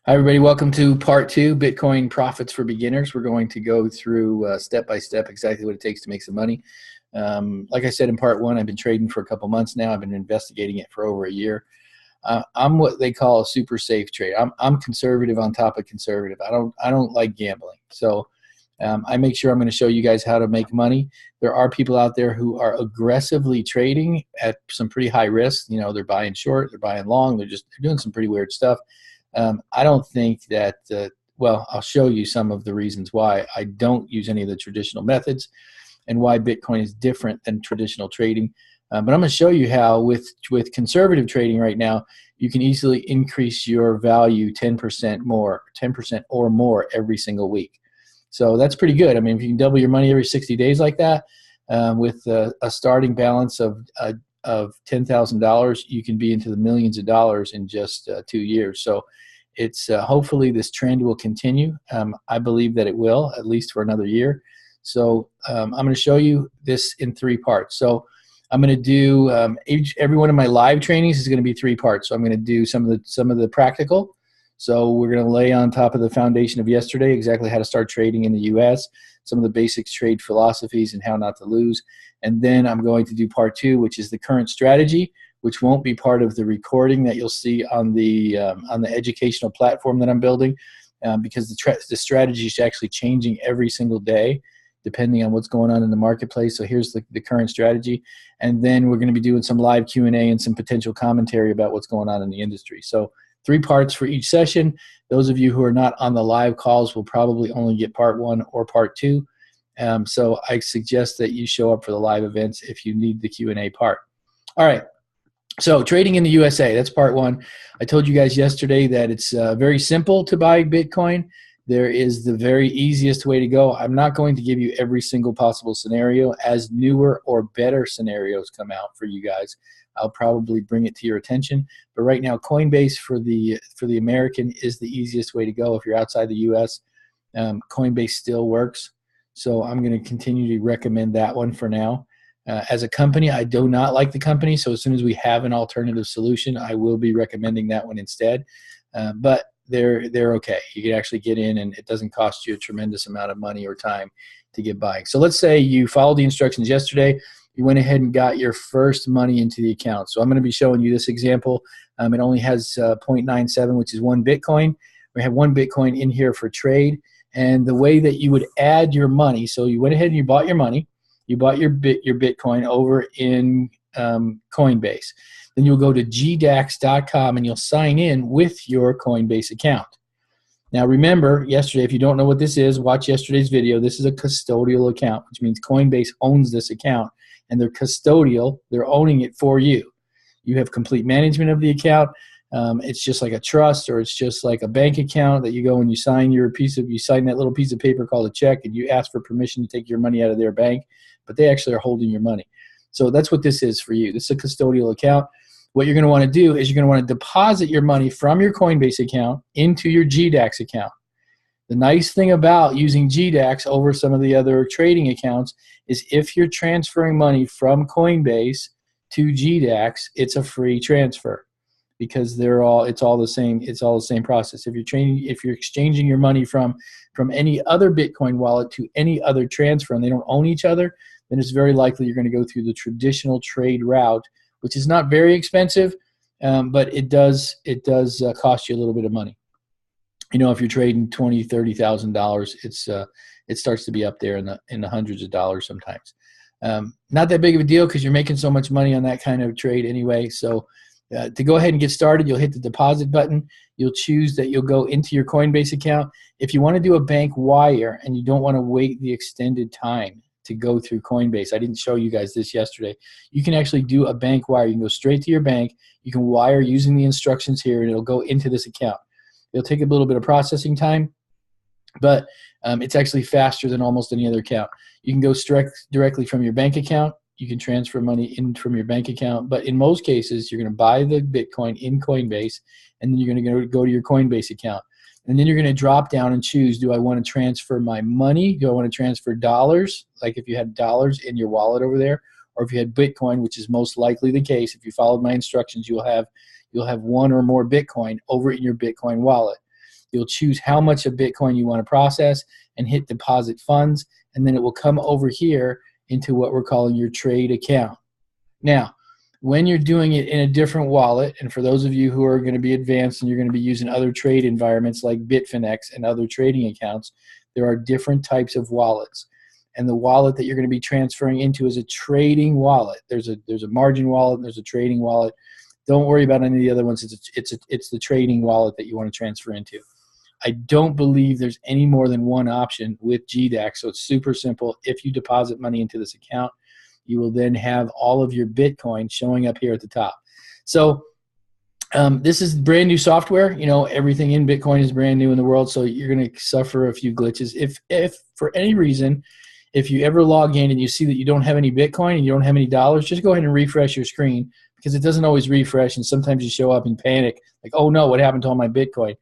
Hi, everybody. Welcome to part two, Bitcoin Profits for Beginners. We're going to go through step by step exactly what it takes to make some money. Like I said in part one, I've been trading for a couple months now. I've been investigating it for over a year. I'm what they call a super safe trade. I'm conservative on top of conservative. I don't like gambling. So I make sure I'm going to show you guys how to make money. There are people out there who are aggressively trading at some pretty high risk. You know, they're buying short, they're buying long, they're doing some pretty weird stuff. I don't think that, well, I'll show you some of the reasons why I don't use any of the traditional methods and why Bitcoin is different than traditional trading. But I'm going to show you how with conservative trading right now, you can easily increase your value 10% more, 10% or more every single week. So that's pretty good. I mean, if you can double your money every 60 days like that, with a starting balance of $10,000, you can be into the millions of dollars in just 2 years. So it's hopefully this trend will continue. I believe that it will, at least for another year. So I'm going to show you this in three parts. So I'm going to do every one of my live trainings is going to be three parts. So I'm going to do some of the practical. So we're going to lay on top of the foundation of yesterday exactly how to start trading in the U.S., some of the basic trade philosophies and how not to lose. And then I'm going to do part two, which is the current strategy, which won't be part of the recording that you'll see on the educational platform that I'm building, because the strategy is actually changing every single day depending on what's going on in the marketplace. So here's the current strategy. And then we're going to be doing some live Q&A and some potential commentary about what's going on in the industry. So three parts for each session. Those of you who are not on the live calls will probably only get part one or part two. So I suggest that you show up for the live events if you need the Q&A part. All right. So trading in the USA, that's part one. I told you guys yesterday that it's very simple to buy Bitcoin. There is the very easiest way to go. I'm not going to give you every single possible scenario. As newer or better scenarios come out for you guys, I'll probably bring it to your attention. But right now, Coinbase for the American is the easiest way to go. If you're outside the US, Coinbase still works. So I'm going to continue to recommend that one for now. As a company, I do not like the company, so as soon as we have an alternative solution, I will be recommending that one instead. But they're okay. You can actually get in, and it doesn't cost you a tremendous amount of money or time to get buying. So let's say you followed the instructions yesterday. You went ahead and got your first money into the account. So I'm going to be showing you this example. It only has 0.97, which is 1 Bitcoin. We have 1 Bitcoin in here for trade. And the way that you would add your money, so you went ahead and you bought your money. You bought your Bitcoin over in Coinbase. Then you'll go to gdax.com and you'll sign in with your Coinbase account. Now remember, yesterday, if you don't know what this is, watch yesterday's video. This is a custodial account, which means Coinbase owns this account, and they're custodial. They're owning it for you. You have complete management of the account. It's just like a trust, or it's just like a bank account that you go and you sign you sign that little piece of paper called a check, and you ask for permission to take your money out of their bank, but they actually are holding your money. So that's what this is for you. This is a custodial account. What you're going to want to do is you're going to want to deposit your money from your Coinbase account into your GDAX account. The nice thing about using GDAX over some of the other trading accounts is if you're transferring money from Coinbase to GDAX, it's a free transfer, because it's all the same process. If you're exchanging your money from any other Bitcoin wallet to any other transfer, and they don't own each other, then it's very likely you're going to go through the traditional trade route, which is not very expensive, but it does cost you a little bit of money. You know, if you're trading $20,000-$30,000, it starts to be up there in the hundreds of dollars sometimes. Not that big of a deal because you're making so much money on that kind of trade anyway. So to go ahead and get started, you'll hit the deposit button. You'll choose that you'll go into your Coinbase account. If you want to do a bank wire and you don't want to wait the extended time to go through Coinbase, I didn't show you guys this yesterday, you can actually do a bank wire. You can go straight to your bank. You can wire using the instructions here, and it'll go into this account. It'll take a little bit of processing time, but it's actually faster than almost any other account. You can go directly from your bank account. You can transfer money in from your bank account, but in most cases, you're going to buy the Bitcoin in Coinbase, and then you're going to go to your Coinbase account. And then you're going to drop down and choose, do I want to transfer my money? Do I want to transfer dollars? Like if you had dollars in your wallet over there, or if you had Bitcoin, which is most likely the case. If you followed my instructions, you'll have one or more Bitcoin over in your Bitcoin wallet. You'll choose how much of Bitcoin you want to process and hit deposit funds, and then it will come over here into what we're calling your trade account. Now, when you're doing it in a different wallet, and for those of you who are going to be advanced and you're going to be using other trade environments like Bitfinex and other trading accounts, there are different types of wallets. And the wallet that you're going to be transferring into is a trading wallet. There's a margin wallet, and there's a trading wallet. Don't worry about any of the other ones. It's the trading wallet that you want to transfer into. I don't believe there's any more than one option with GDAX, so it's super simple. If you deposit money into this account, you will then have all of your Bitcoin showing up here at the top. So this is brand new software. You know, everything in Bitcoin is brand new in the world, so you're going to suffer a few glitches. If for any reason, if you ever log in and you see that you don't have any Bitcoin and you don't have any dollars, just go ahead and refresh your screen, because it doesn't always refresh, and sometimes you show up in panic, like, oh no, what happened to all my Bitcoin?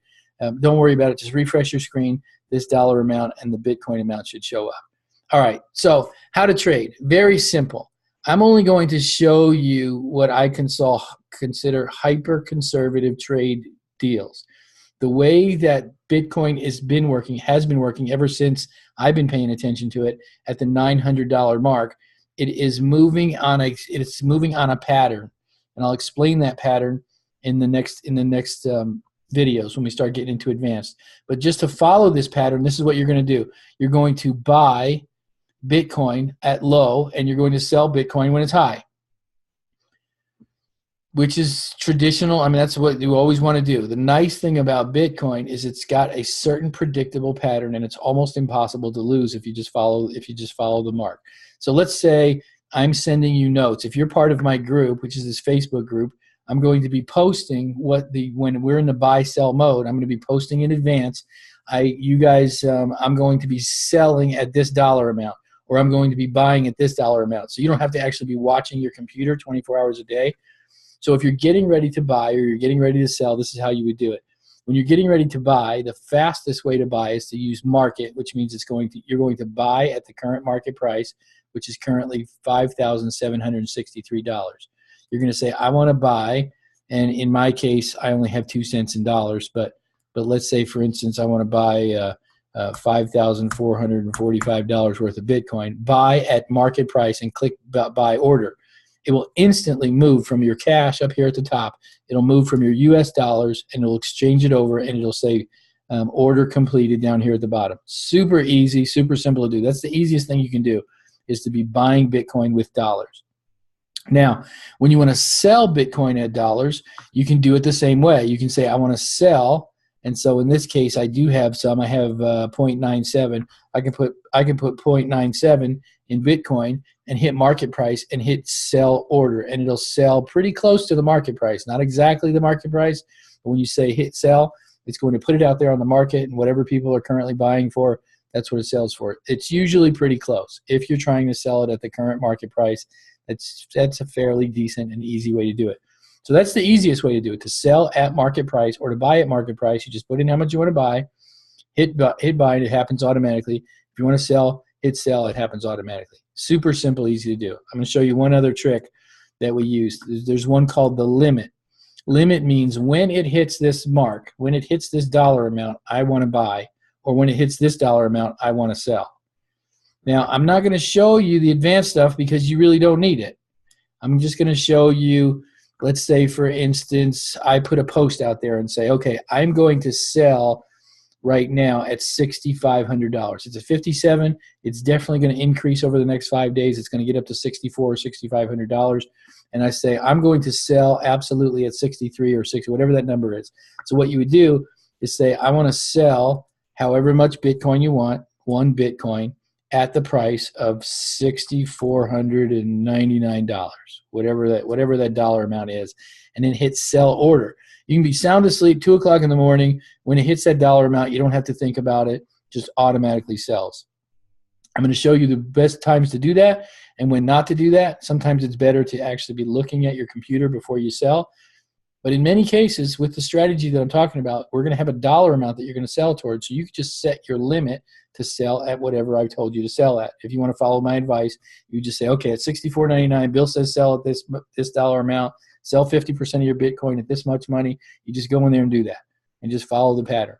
Don't worry about it. Just refresh your screen. This dollar amount and the Bitcoin amount should show up. All right, so how to trade. Very simple. I'm only going to show you what I consider hyper-conservative trade deals. The way that Bitcoin has been working ever since I've been paying attention to it at the $900 mark. It is moving on a pattern, and I'll explain that pattern in the next videos when we start getting into advanced. But just to follow this pattern, this is what you're going to do. You're going to buy Bitcoin at low, and you're going to sell Bitcoin when it's high, which is traditional. I mean, that's what you always want to do. The nice thing about Bitcoin is it's got a certain predictable pattern, and it's almost impossible to lose if you just follow the mark. So let's say I'm sending you notes. If you're part of my group, which is this Facebook group, I'm going to be posting when we're in the buy sell mode. I'm going to be posting in advance. I'm going to be selling at this dollar amount, or I'm going to be buying at this dollar amount. So you don't have to actually be watching your computer 24 hours a day. So if you're getting ready to buy or you're getting ready to sell, this is how you would do it. When you're getting ready to buy, the fastest way to buy is to use market, which means you're going to buy at the current market price, which is currently $5,763. You're going to say, I want to buy, and in my case, I only have 2 cents in dollars, but let's say, for instance, I want to buy $5,445 worth of Bitcoin. Buy at market price and click buy order. It will instantly move from your cash up here at the top. It'll move from your US dollars, and it'll exchange it over, and it'll say order completed down here at the bottom. Super easy, super simple to do. That's the easiest thing you can do, is to be buying Bitcoin with dollars. Now, when you want to sell Bitcoin at dollars, you can do it the same way. You can say, I want to sell, and so in this case, I do have some. I have 0.97. I can put 0.97 in Bitcoin and hit market price and hit sell order, and it'll sell pretty close to the market price. Not exactly the market price, but when you say hit sell, it's going to put it out there on the market, and whatever people are currently buying for, that's what it sells for. It's usually pretty close. If you're trying to sell it at the current market price, that's a fairly decent and easy way to do it. So that's the easiest way to do it, to sell at market price or to buy at market price. You just put in how much you want to buy, hit buy, and it happens automatically. If you want to sell, hit sell, it happens automatically. Super simple, easy to do. I'm going to show you one other trick that we use. There's one called the limit. Limit means when it hits this mark, when it hits this dollar amount, I want to buy, or when it hits this dollar amount, I want to sell. Now, I'm not going to show you the advanced stuff because you really don't need it. I'm just going to show you, let's say, for instance, I put a post out there and say, okay, I'm going to sell right now at $6,500. It's at 57. It's definitely going to increase over the next 5 days. It's going to get up to $64 or $6,500. And I say, I'm going to sell absolutely at 63 or 60, whatever that number is. So what you would do is say, I want to sell however much Bitcoin you want, 1 Bitcoin, at the price of $6,499, whatever that dollar amount is, and then hit sell order. You can be sound asleep, 2 o'clock in the morning. When it hits that dollar amount, you don't have to think about it, just automatically sells. I'm going to show you the best times to do that and when not to do that. Sometimes it's better to actually be looking at your computer before you sell. But in many cases, with the strategy that I'm talking about, we're going to have a dollar amount that you're going to sell towards. So you can just set your limit to sell at whatever I've told you to sell at. If you want to follow my advice, you just say, okay, at $64.99, Bill says sell at this dollar amount, sell 50% of your Bitcoin at this much money. You just go in there and do that and just follow the pattern.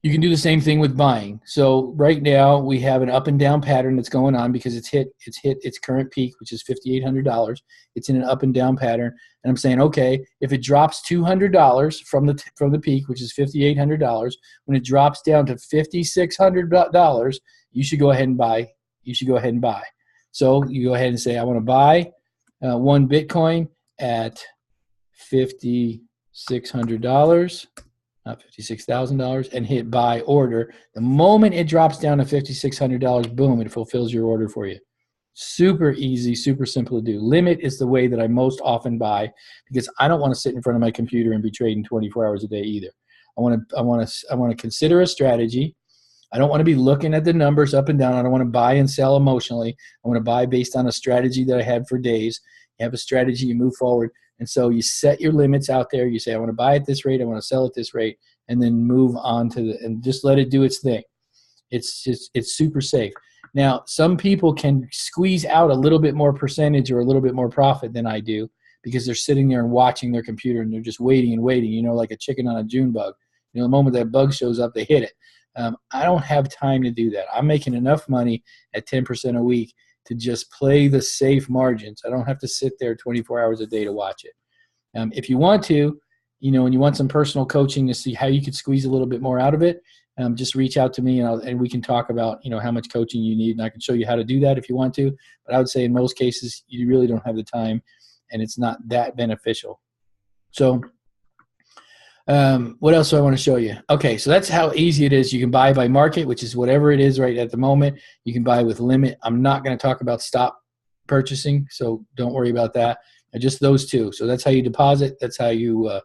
You can do the same thing with buying. So right now we have an up and down pattern that's going on because it's hit its current peak, which is $5,800. It's in an up and down pattern, and I'm saying, okay, if it drops $200 from the peak, which is $5,800, when it drops down to $5,600, you should go ahead and buy. You should go ahead and buy. So you go ahead and say, I want to buy one Bitcoin at $5,600. Not $56,000, and hit buy order. The moment it drops down to $5,600, boom, it fulfills your order for you. Super easy, super simple to do. Limit is the way that I most often buy because I don't want to sit in front of my computer and be trading 24 hours a day either. I want to consider a strategy. I don't want to be looking at the numbers up and down. I don't want to buy and sell emotionally. I want to buy based on a strategy that I had for days. You have a strategy, you move forward. And so you set your limits out there. You say, I want to buy at this rate. I want to sell at this rate, and then move on to and just let it do its thing. It's super safe. Now, some people can squeeze out a little bit more percentage or a little bit more profit than I do because they're sitting there and watching their computer and they're just waiting and waiting, like a chicken on a June bug. The moment that bug shows up, they hit it. I don't have time to do that. I'm making enough money at 10% a week to just play the safe margins. I don't have to sit there 24 hours a day to watch it. If you want to, and you want some personal coaching to see how you could squeeze a little bit more out of it, just reach out to me and we can talk about, how much coaching you need, and I can show you how to do that if you want to. But I would say in most cases, you really don't have the time and it's not that beneficial. So what else do I want to show you? Okay, so that's how easy it is. You can buy by market, which is whatever it is right at the moment. You can buy with limit. I'm not going to talk about stop purchasing, so don't worry about that. Just those two. So that's how you deposit. That's how you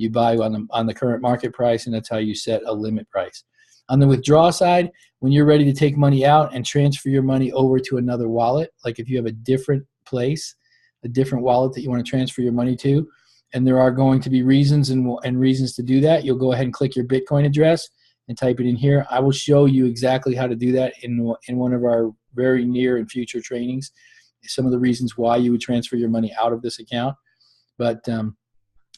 buy on the current market price, and that's how you set a limit price. On the withdraw side, when you're ready to take money out and transfer your money over to another wallet, like if you have a different place, a different wallet that you want to transfer your money to, and there are going to be reasons and reasons to do that, you'll go ahead and click your Bitcoin address and type it in here. I will show you exactly how to do that in one of our very near and future trainings, some of the reasons why you would transfer your money out of this account. But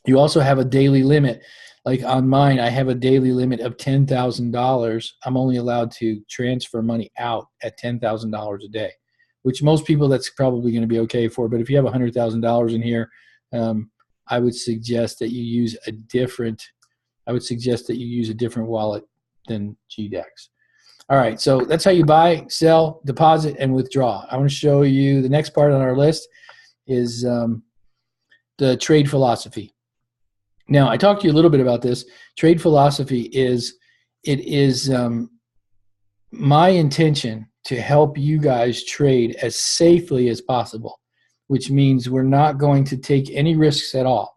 you also have a daily limit. Like on mine, I have a daily limit of $10,000. I'm only allowed to transfer money out at $10,000 a day, which most people that's probably going to be okay for. But if you have $100,000 in here, I would suggest that you use a different wallet than GDEX. All right, so that's how you buy, sell, deposit, and withdraw. I want to show you the next part on our list is the trade philosophy. Now, I talked to you a little bit about this. Trade philosophy is my intention to help you guys trade as safely as possible, which means we're not going to take any risks at all.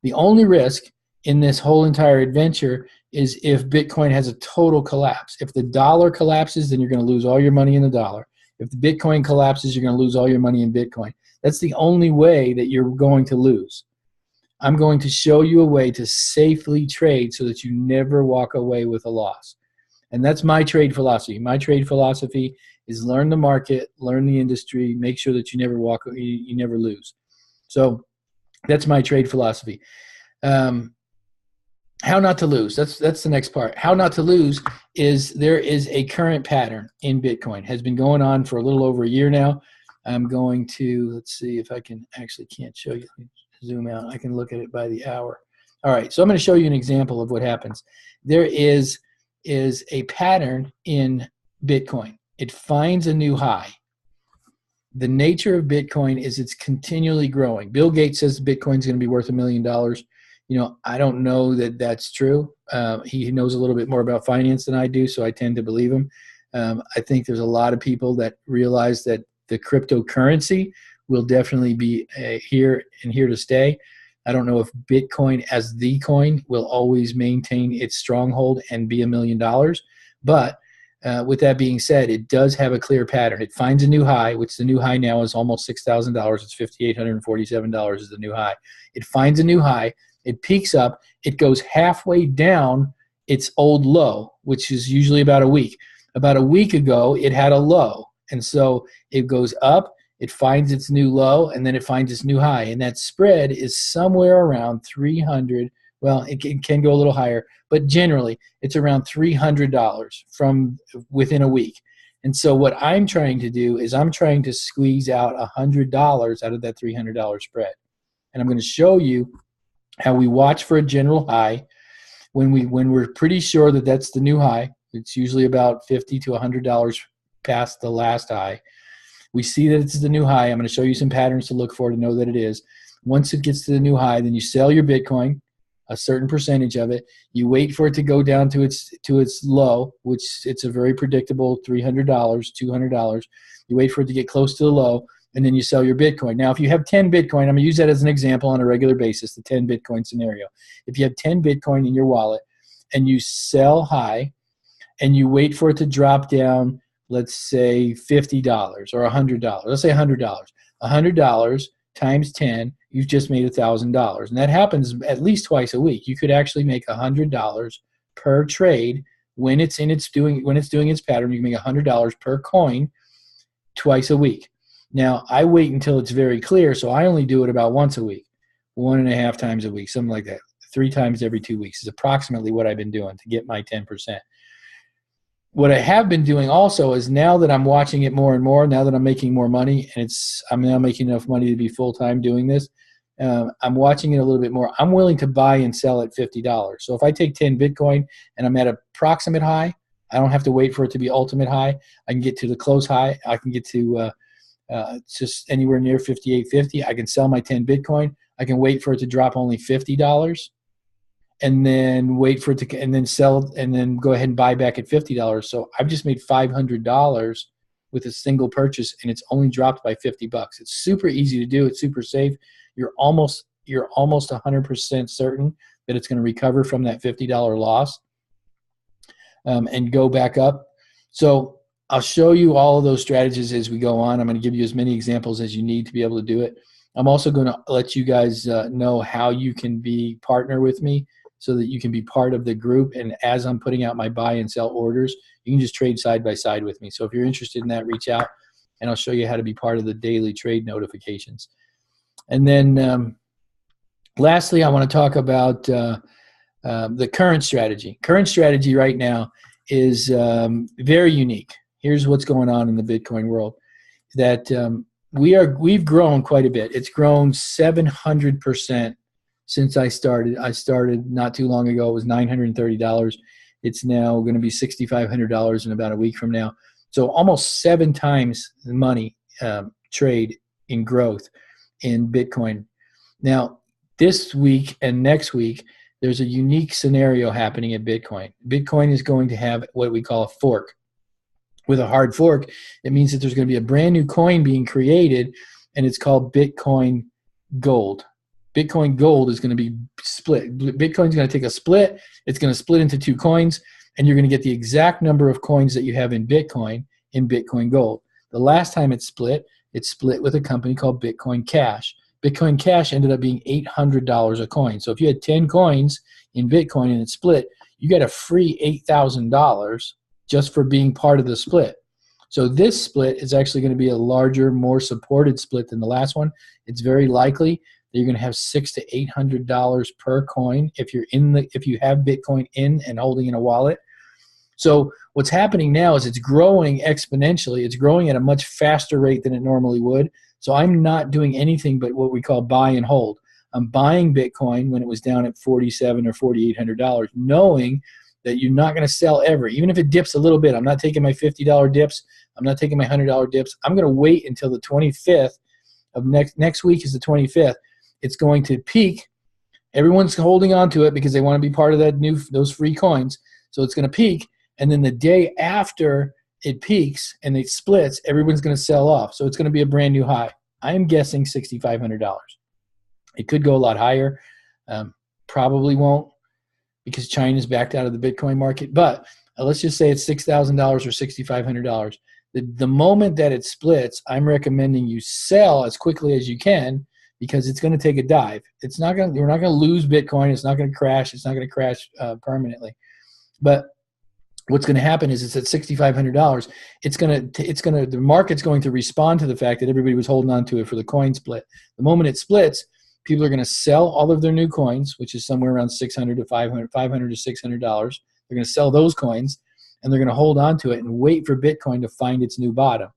The only risk in this whole entire adventure is if Bitcoin has a total collapse. If the dollar collapses, then you're going to lose all your money in the dollar. If the Bitcoin collapses, you're going to lose all your money in Bitcoin. That's the only way that you're going to lose. I'm going to show you a way to safely trade so that you never walk away with a loss. And that's my trade philosophy. My trade philosophy is learn the market, learn the industry, make sure that you never lose. So that's my trade philosophy. How not to lose. That's the next part. How not to lose is there is a current pattern in Bitcoin. Has been going on for a little over a year now. I'm going to, let's see if I can, actually can't show you. Zoom out. I can look at it by the hour. All right, so I'm going to show you an example of what happens. There is a pattern in Bitcoin. It finds a new high. The nature of Bitcoin is it's continually growing. Bill Gates says Bitcoin's going to be worth $1 million. I don't know that that's true. He knows a little bit more about finance than I do, so I tend to believe him. I think there's a lot of people that realize that the cryptocurrency will definitely be here to stay. I don't know if Bitcoin as the coin will always maintain its stronghold and be $1 million. But with that being said, it does have a clear pattern. It finds a new high, which the new high now is almost $6,000. It's $5,847 is the new high. It finds a new high. It peaks up. It goes halfway down its old low, which is usually about a week. About a week ago, it had a low. And so it goes up. It finds its new low, and then it finds its new high. And that spread is somewhere around 300 Well, it can go a little higher, but generally it's around $300 from within a week. And so what I'm trying to do is I'm trying to squeeze out $100 out of that $300 spread. And I'm going to show you how we watch for a general high when we're pretty sure that that's the new high. It's usually about $50 to $100 past the last high. We see that it's the new high. I'm going to show you some patterns to look for to know that it is. Once it gets to the new high, then you sell your Bitcoin, a certain percentage of it. You wait for it to go down to its low, which it's a very predictable $300, $200. You wait for it to get close to the low, and then you sell your Bitcoin. Now, if you have 10 Bitcoin, I'm going to use that as an example on a regular basis, the 10 Bitcoin scenario. If you have 10 Bitcoin in your wallet and you sell high and you wait for it to drop down, let's say $50 or $100. Let's say $100. $100 times 10, you've just made $1,000. And that happens at least twice a week. You could actually make $100 per trade when it's doing its pattern. You can make $100 per coin twice a week. Now, I wait until it's very clear, so I only do it about once a week, 1.5 times a week, something like that. 3 times every 2 weeks is approximately what I've been doing to get my 10%. What I have been doing also is now that I'm watching it more and more, now that I'm making more money, and I'm now making enough money to be full-time doing this, I'm watching it a little bit more. I'm willing to buy and sell at $50. So if I take 10 Bitcoin and I'm at an approximate high, I don't have to wait for it to be ultimate high. I can get to the close high. I can get to just anywhere near 58.50. I can sell my 10 Bitcoin. I can wait for it to drop only $50. And then wait for it to, and then sell, and then go ahead and buy back at $50. So I've just made $500 with a single purchase, and it's only dropped by $50. It's super easy to do. It's super safe. You're almost 100% certain that it's going to recover from that $50 loss and go back up. So I'll show you all of those strategies as we go on. I'm going to give you as many examples as you need to be able to do it. I'm also going to let you guys know how you can partner with me, so that you can be part of the group. And as I'm putting out my buy and sell orders, you can just trade side by side with me. So if you're interested in that, reach out, and I'll show you how to be part of the daily trade notifications. And then lastly, I want to talk about the current strategy. Current strategy right now is very unique. Here's what's going on in the Bitcoin world. That we've grown quite a bit. It's grown 700% since I started. I started not too long ago. It was $930. It's now going to be $6,500 in about a week from now. So almost 7 times the money trade in growth in Bitcoin. Now, this week and next week, there's a unique scenario happening at Bitcoin. Bitcoin is going to have what we call a fork. With a hard fork, it means that there's going to be a brand new coin being created, and it's called Bitcoin Gold. Bitcoin Gold is going to be split. Bitcoin's going to take a split. It's going to split into 2 coins, and you're going to get the exact number of coins that you have in Bitcoin Gold. The last time it split with a company called Bitcoin Cash. Bitcoin Cash ended up being $800 a coin. So if you had 10 coins in Bitcoin and it split, you got a free $8,000 just for being part of the split. So this split is actually going to be a larger, more supported split than the last one. It's very likely that you're going to have $600 to $800 per coin if you have Bitcoin in and holding in a wallet. So what's happening now is it's growing exponentially. It's growing at a much faster rate than it normally would. So I'm not doing anything but what we call buy and hold. I'm buying Bitcoin when it was down at $4,700 or $4,800, knowing that you're not going to sell ever, even if it dips a little bit. I'm not taking my $50 dips. I'm not taking my $100 dips. I'm going to wait until the 25th of next week is the 25th. It's going to peak. Everyone's holding on to it because they want to be part of those free coins. So it's going to peak, and then the day after it peaks and it splits, everyone's going to sell off. So it's going to be a brand new high. I am guessing $6,500. It could go a lot higher. Probably won't, because China's backed out of the Bitcoin market. But let's just say it's $6,000 or $6,500. The moment that it splits, I'm recommending you sell as quickly as you can, because it's going to take a dive. We're not going to lose Bitcoin. It's not going to crash. It's not going to crash permanently. But what's going to happen is it's at $6,500. The market's going to respond to the fact that everybody was holding on to it for the coin split. The moment it splits, People are going to sell all of their new coins, which is somewhere around $600 to $500 to $600. They're going to sell those coins, and they're going to hold on to it and wait for Bitcoin to find its new bottom.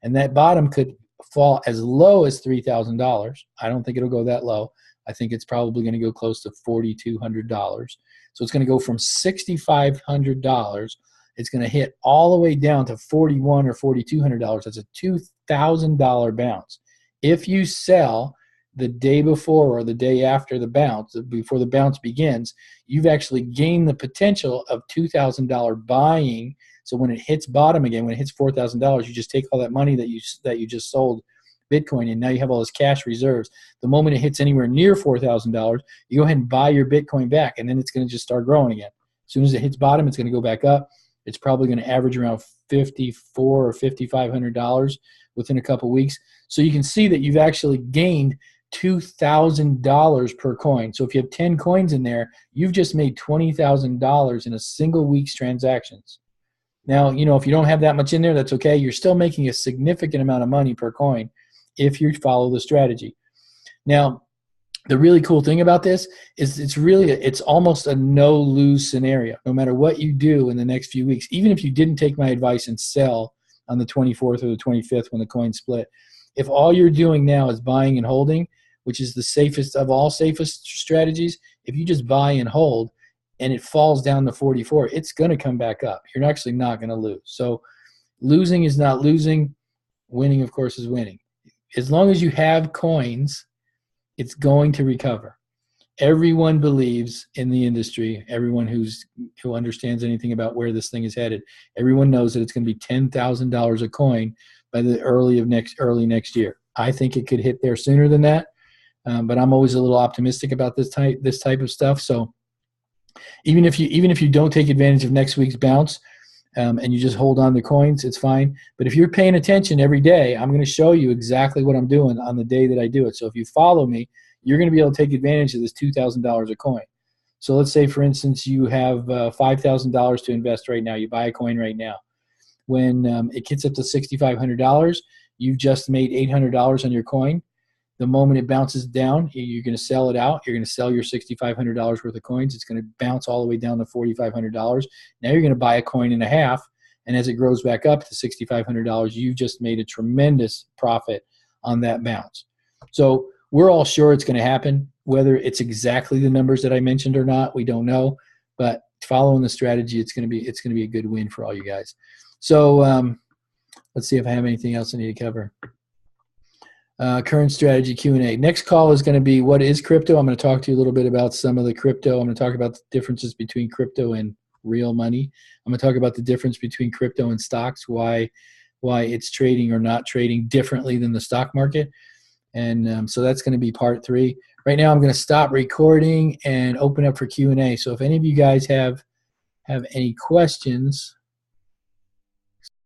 And that bottom could fall as low as $3,000. I don't think it'll go that low. I think it's probably going to go close to $4,200. So it's going to go from $6,500. It's going to hit all the way down to $4,100 or $4,200. That's a $2,000 bounce. If you sell the day before or the day after the bounce, before the bounce begins, you've actually gained the potential of $2,000 buying. So when it hits bottom again, when it hits $4,000, you just take all that money that you just sold Bitcoin, and now you have all this cash reserves. The moment it hits anywhere near $4,000, you go ahead and buy your Bitcoin back, and then it's going to just start growing again. As soon as it hits bottom, it's going to go back up. It's probably going to average around $5,400 or $5,500 within a couple weeks. So you can see that you've actually gained $2,000 per coin. So if you have 10 coins in there, you've just made $20,000 in a single week's transactions. Now, if you don't have that much in there, that's okay. You're still making a significant amount of money per coin if you follow the strategy. Now, the really cool thing about this is it's almost a no-lose scenario. No matter what you do in the next few weeks, even if you didn't take my advice and sell on the 24th or the 25th when the coin split, if all you're doing now is buying and holding, which is the safest of all safest strategies, if you just buy and hold and it falls down to 44, it's going to come back up. You're actually not going to lose. So losing is not losing. Winning, of course, is winning. As long as you have coins, it's going to recover. Everyone believes in the industry, everyone who understands anything about where this thing is headed, everyone knows that it's going to be $10,000 a coin by the early next year. I think it could hit there sooner than that, but I'm always a little optimistic about this type of stuff. So even if you don't take advantage of next week's bounce, and you just hold on to coins, it's fine. But if you're paying attention every day, I'm going to show you exactly what I'm doing on the day that I do it. So if you follow me, you're going to be able to take advantage of this $2,000 a coin. So let's say, for instance, you have $5,000 to invest right now. You buy a coin right now. When it gets up to $6,500, you've just made $800 on your coin. The moment it bounces down, you're going to sell it out. You're going to sell your $6,500 worth of coins. It's going to bounce all the way down to $4,500. Now you're going to buy a coin and a half, and as it grows back up to $6,500, you've just made a tremendous profit on that bounce. So we're all sure it's going to happen. Whether it's exactly the numbers that I mentioned or not, we don't know. But following the strategy, it's going to be a good win for all you guys. So let's see if I have anything else I need to cover. Current strategy Q&A. Next call is going to be what is crypto. I'm going to talk to you a little bit about some of the crypto. I'm going to talk about the differences between crypto and real money. I'm going to talk about the difference between crypto and stocks, why it's trading or not trading differently than the stock market. And so that's going to be part 3. Right now I'm going to stop recording and open up for Q&A. So if any of you guys have any questions,